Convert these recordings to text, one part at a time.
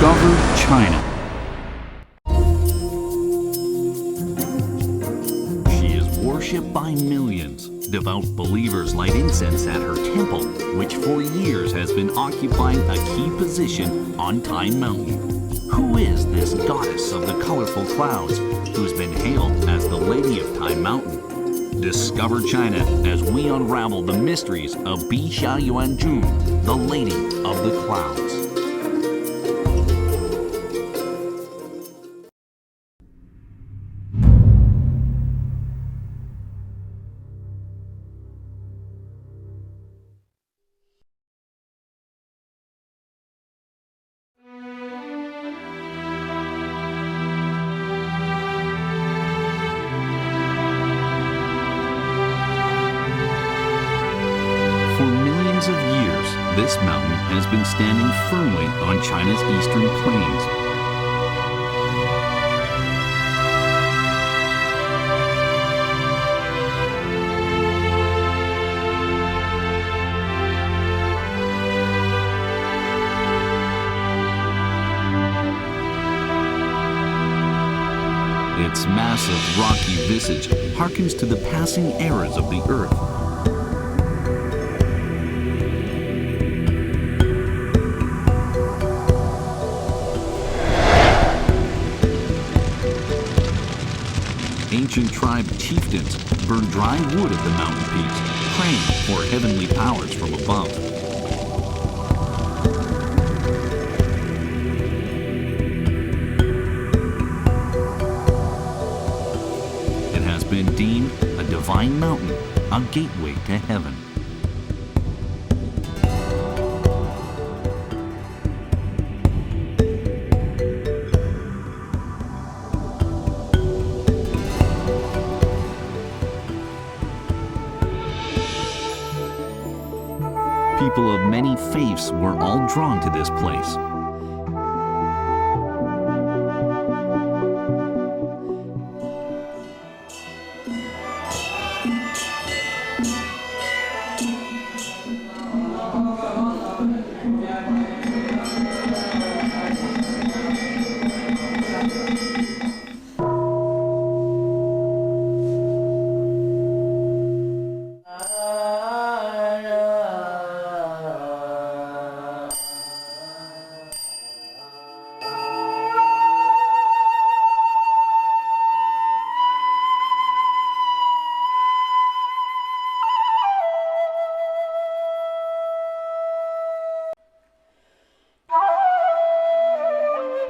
discovered China. She is worshipped by millions. Devout believers light incense at her temple, which for years has been occupying a key position on Tai Mountain. Who is this goddess of the colorful clouds, who's been hailed as the Lady of Tai Mountain? Discover China as we unravel the mysteries of Bisha Yuanjun, the Lady of the Clouds. For millions of years, this mountain has been standing firmly on China's eastern plains. Its massive rocky visage harkens to the passing eras of the earth. Ancient tribe chieftains burned dry wood at the mountain peaks, praying for heavenly powers from above. It has been deemed a divine mountain, a gateway to heaven. People of many faiths were all drawn to this place.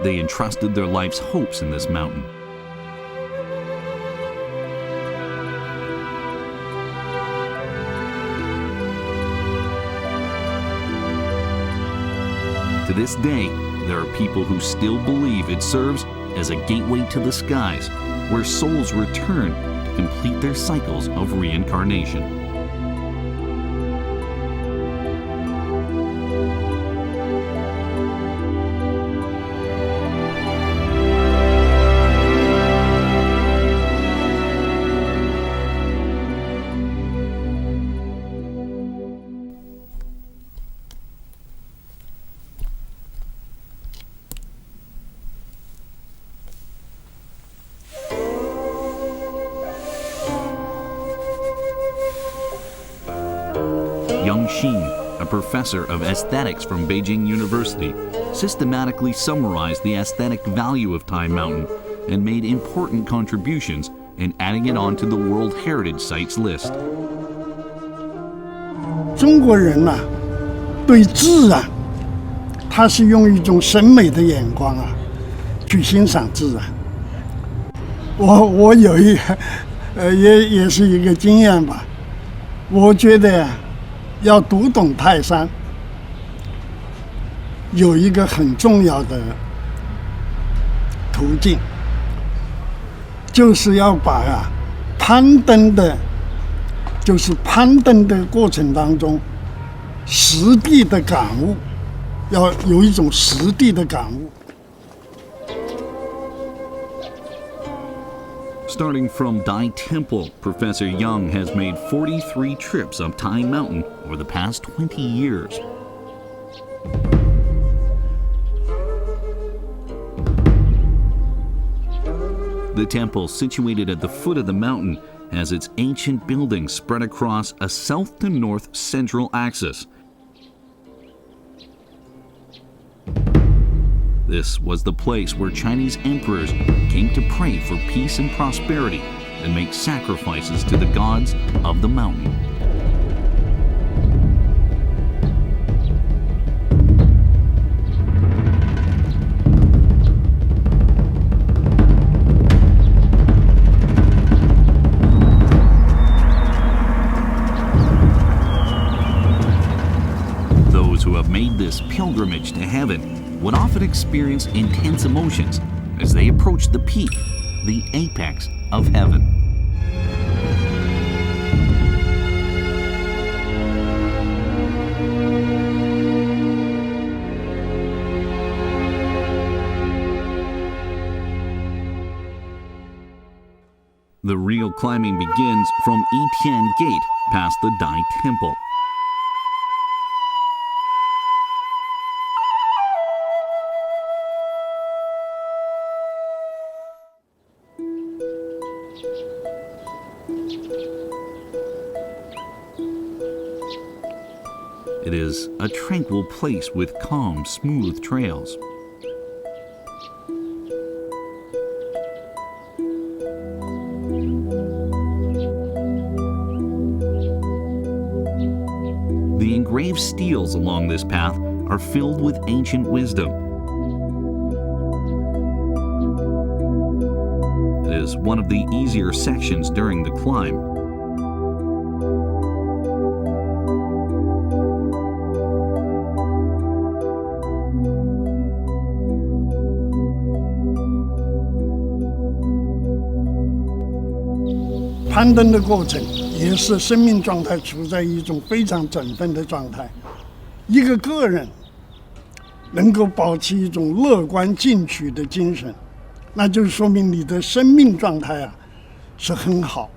They entrusted their life's hopes in this mountain. To this day, there are people who still believe it serves as a gateway to the skies, where souls return to complete their cycles of reincarnation. Yang Xin, a professor of aesthetics from Beijing University, systematically summarized the aesthetic value of Tai Mountain and made important contributions in adding it onto the World Heritage Sites list. 中国人呐，对自然，他是用一种审美的眼光啊，去欣赏自然。我有一也是一个经验吧，我觉得呀，要读懂泰山，有一个很重要的途径，就是要把攀登的过程当中，实地的感悟，要有一种实地的感悟。 Starting from Dai Temple, Professor Yang has made 43 trips up Tai Mountain over the past 20 years. The temple, situated at the foot of the mountain, has its ancient buildings spread across a south to north central axis. This was the place where Chinese emperors came to pray for peace and prosperity and make sacrifices to the gods of the mountain. Those who have made this pilgrimage to heaven would often experience intense emotions as they approach the peak, the apex of heaven. The real climbing begins from Yitian Gate past the Dai Temple. It is a tranquil place with calm, smooth trails. The engraved steels along this path are filled with ancient wisdom. It is one of the easier sections during the climb. 攀登的过程也是生命状态处在一种非常振奋的状态。一个个人能够保持一种乐观进取的精神，那就说明你的生命状态啊是很好。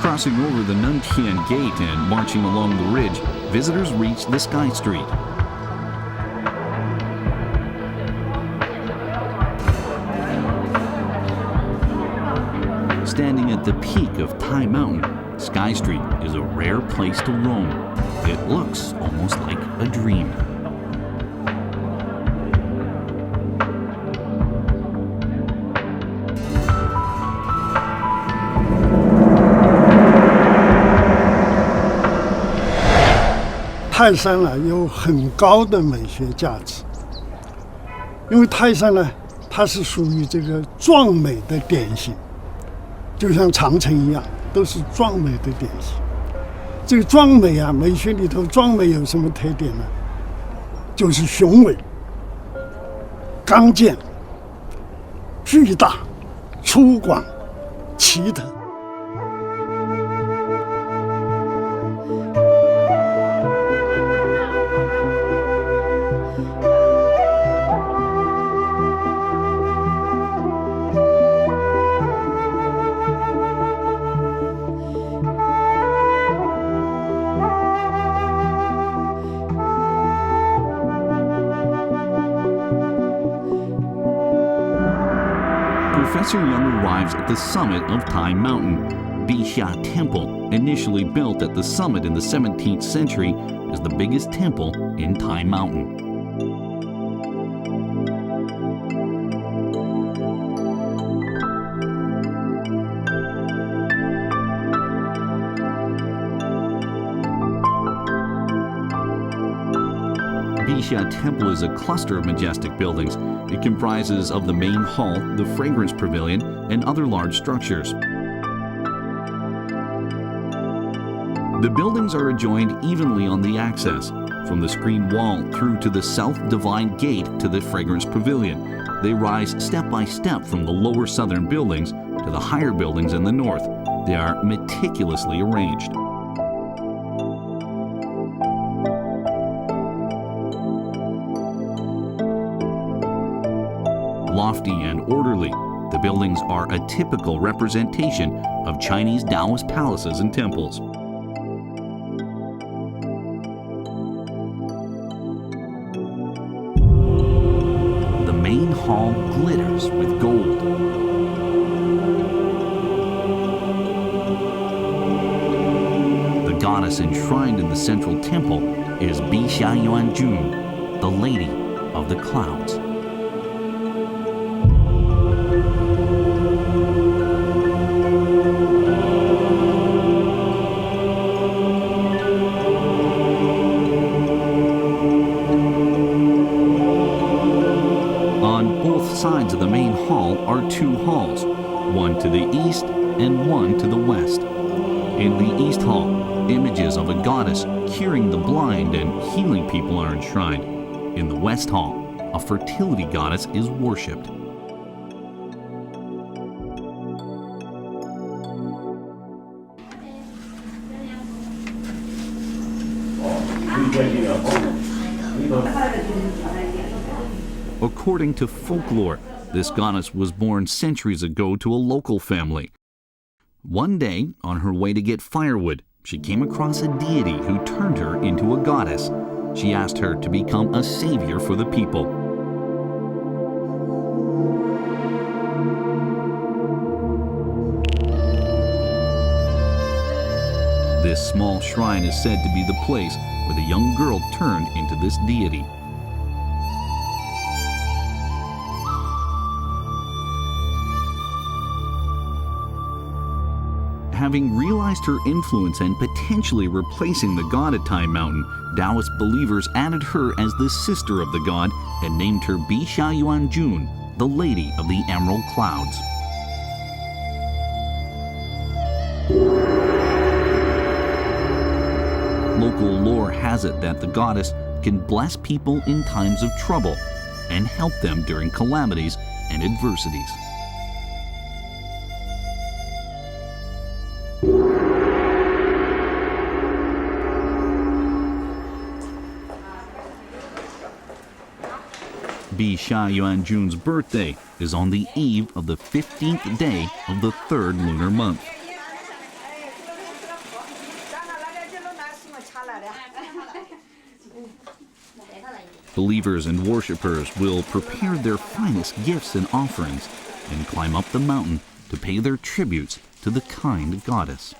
Crossing over the Nuntian Gate and marching along the ridge, visitors reach the Sky Street. Standing at the peak of Tai Mountain, Sky Street is a rare place to roam. It looks almost like a dream.泰山呢有很高的美学价值，因为泰山呢，它是属于这个壮美的典型，就像长城一样，都是壮美的典型。这个壮美啊，美学里头壮美有什么特点呢？就是雄伟、刚健、巨大、粗犷、奇特。 Professor Young arrives at the summit of Tai Mountain. Bixia Temple, initially built at the summit in the 17th century, is the biggest temple in Tai Mountain. Bixia Temple is a cluster of majestic buildings. It comprises of the main hall, the fragrance pavilion, and other large structures. The buildings are adjoined evenly on the axis, from the screen wall through to the South Divine Gate to the fragrance pavilion. They rise step by step from the lower southern buildings to the higher buildings in the north. They are meticulously arranged. Lofty and orderly, the buildings are a typical representation of Chinese Taoist palaces and temples. hall glitters with gold. The goddess enshrined in the central temple is Bisha Yuanjun, the Lady of the Clouds. On both sides of the main hall are two halls, one to the east and one to the west. In the East Hall, images of a goddess curing the blind and healing people are enshrined. In the West Hall, a fertility goddess is worshipped. According to folklore, this goddess was born centuries ago to a local family. One day, on her way to get firewood, she came across a deity who turned her into a goddess. She asked her to become a savior for the people. This small shrine is said to be the place where the young girl turned into this deity. Having realized her influence and potentially replacing the god at Tai Mountain, Taoist believers added her as the sister of the god and named her Bisha Yuanjun, the Lady of the Emerald Clouds. Local lore has it that the goddess can bless people in times of trouble and help them during calamities and adversities. Bisha Yuanjun's birthday is on the eve of the 15th day of the 3rd lunar month. Believers and worshippers will prepare their finest gifts and offerings and climb up the mountain to pay their tributes to the kind goddess.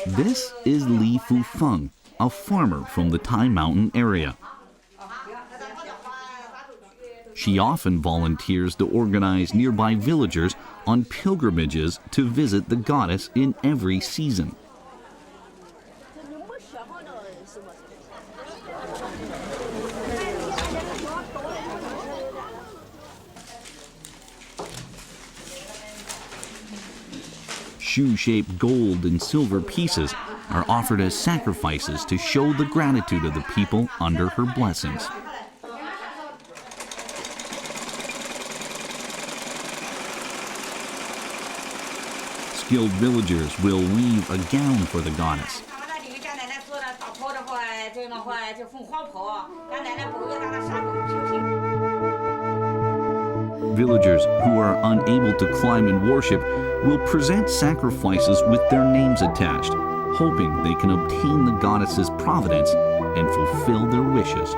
This is Li Fufeng, a farmer from the Tai Mountain area. She often volunteers to organize nearby villagers on pilgrimages to visit the goddess in every season. Shoe-shaped gold and silver pieces are offered as sacrifices to show the gratitude of the people under her blessings. Skilled villagers will weave a gown for the goddess. Villagers who are unable to climb and worship will present sacrifices with their names attached, hoping they can obtain the goddess's providence and fulfill their wishes.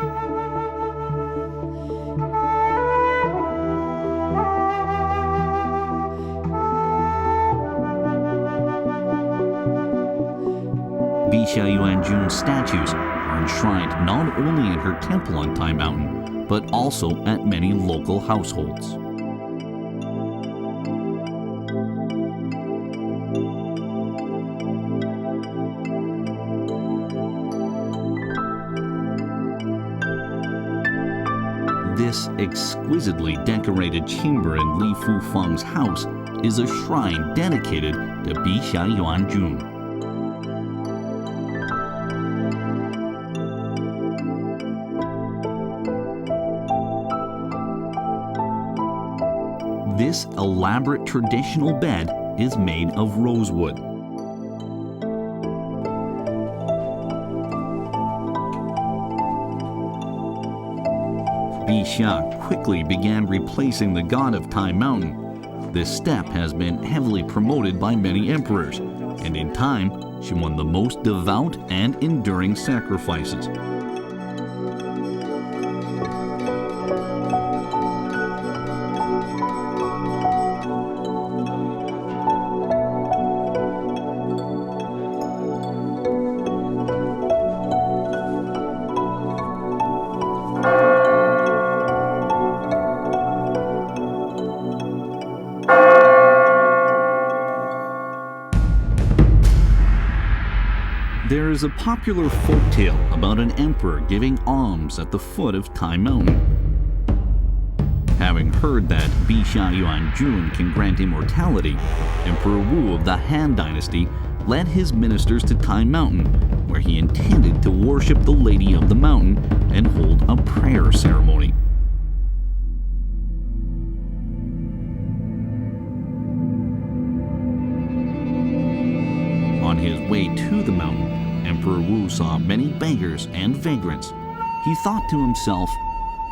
Bisha Yuanjun's statues are enshrined not only in her temple on Tai Mountain, but also at many local households. This exquisitely decorated chamber in Li Fufeng's house is a shrine dedicated to Bisha Yuanjun. This elaborate traditional bed is made of rosewood. Bixia quickly began replacing the god of Tai Mountain. This step has been heavily promoted by many emperors, and in time, she won the most devout and enduring sacrifices. There is a popular folktale about an emperor giving alms at the foot of Tai Mountain. Having heard that Bixia Yuanjun can grant immortality, Emperor Wu of the Han Dynasty led his ministers to Tai Mountain, where he intended to worship the Lady of the Mountain and hold a prayer ceremony. On his way to the mountain, Emperor Wu saw many beggars and vagrants. He thought to himself,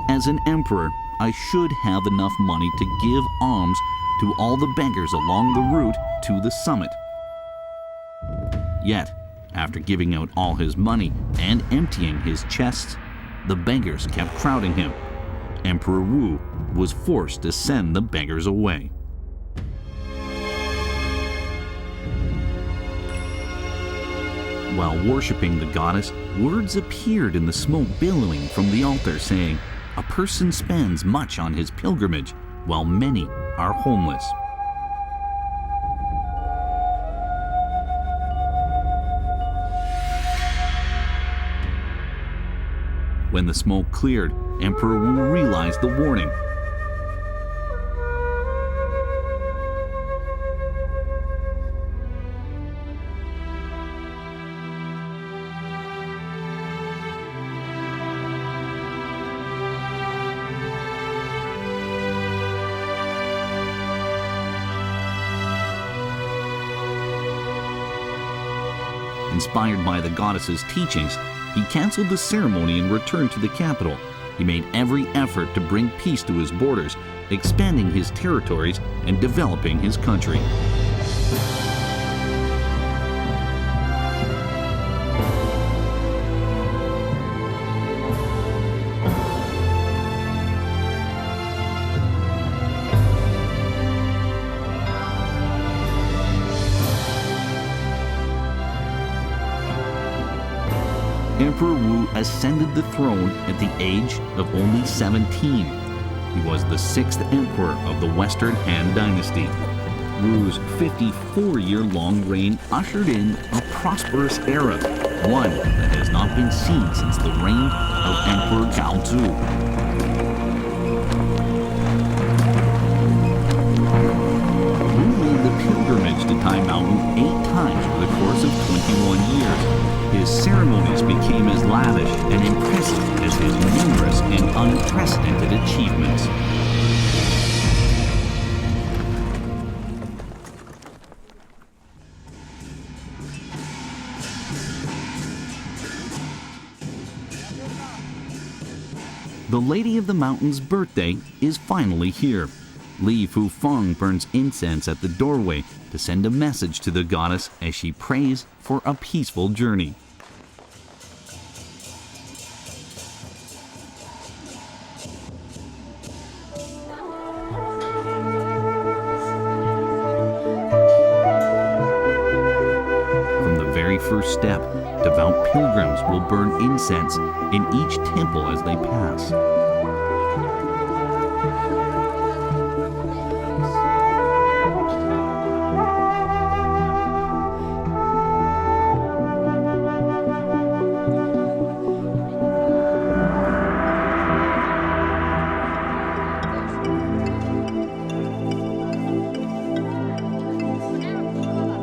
as an emperor, I should have enough money to give alms to all the beggars along the route to the summit. Yet, after giving out all his money and emptying his chests, the beggars kept crowding him. Emperor Wu was forced to send the beggars away. While worshipping the goddess, words appeared in the smoke billowing from the altar saying, "A person spends much on his pilgrimage, while many are homeless." When the smoke cleared, Emperor Wu realized the warning. Inspired by the goddess's teachings, he canceled the ceremony and returned to the capital. He made every effort to bring peace to his borders, expanding his territories and developing his country. Emperor Wu ascended the throne at the age of only 17. He was the 6th emperor of the Western Han Dynasty. Wu's 54-year-long reign ushered in a prosperous era, one that has not been seen since the reign of Emperor Gaozu. Wu made the pilgrimage to Tai Mountain 8 times over the course of 21 years. His ceremonies became as lavish and impressive as his numerous and unprecedented achievements. The Lady of the Mountain's birthday is finally here. Li Fufeng burns incense at the doorway to send a message to the goddess as she prays for a peaceful journey. From the very first step, devout pilgrims will burn incense in each temple as they pass.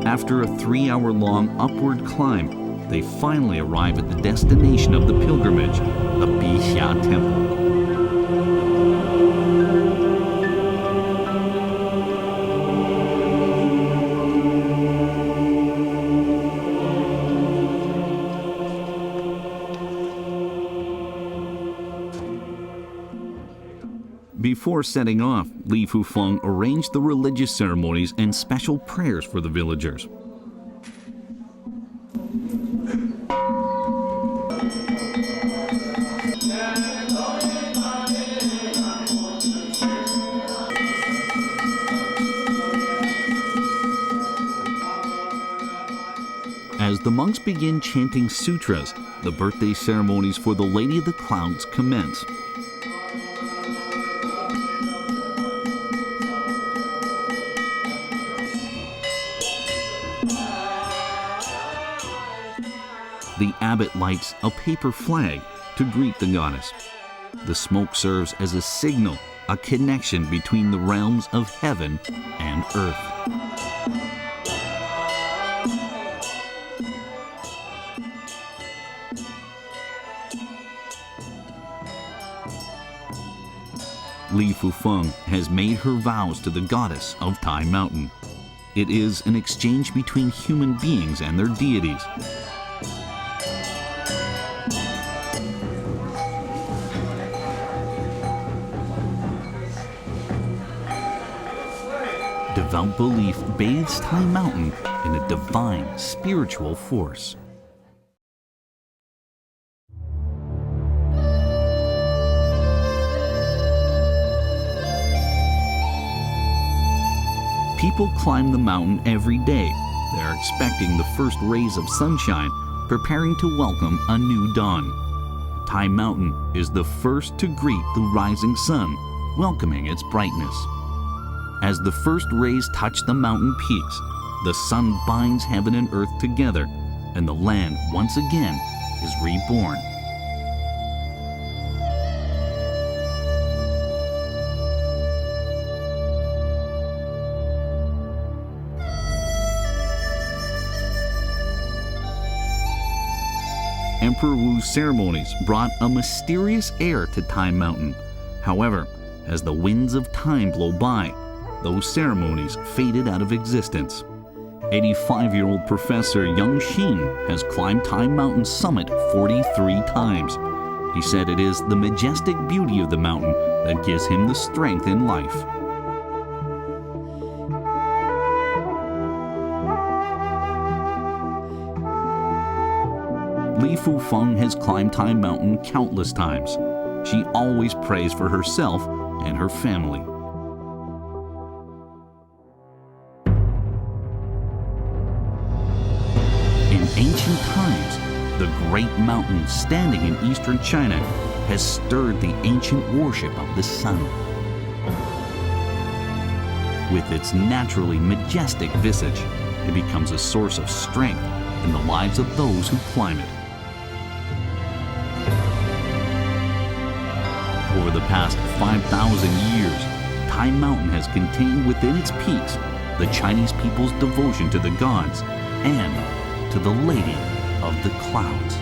After a 3-hour-long upward climb, they finally arrive at the destination of the pilgrimage, the Bixia Temple. Before setting off, Li Fufeng arranged the religious ceremonies and special prayers for the villagers. As the monks begin chanting sutras, the birthday ceremonies for the Lady of the Clouds commence. The abbot lights a paper flag to greet the goddess. The smoke serves as a signal, a connection between the realms of heaven and earth. Li Fufeng has made her vows to the goddess of Tai Mountain. It is an exchange between human beings and their deities. Devout belief bathes Tai Mountain in a divine spiritual force. People climb the mountain every day. They're expecting the first rays of sunshine, preparing to welcome a new dawn. Tai Mountain is the first to greet the rising sun, welcoming its brightness. As the first rays touch the mountain peaks, the sun binds heaven and earth together, and the land once again is reborn. Emperor Wu's ceremonies brought a mysterious air to Tai Mountain. However, as the winds of time blow by, those ceremonies faded out of existence. 85-year-old Professor Yang Xin has climbed Tai Mountain's summit 43 times. He said it is the majestic beauty of the mountain that gives him the strength in life. Li Fufeng has climbed Tai Mountain countless times. She always prays for herself and her family. In ancient times, the great mountain standing in eastern China has stirred the ancient worship of the sun. With its naturally majestic visage, it becomes a source of strength in the lives of those who climb it. Over the past 5,000 years, Tai Mountain has contained within its peaks the Chinese people's devotion to the gods and to the Lady of the Clouds.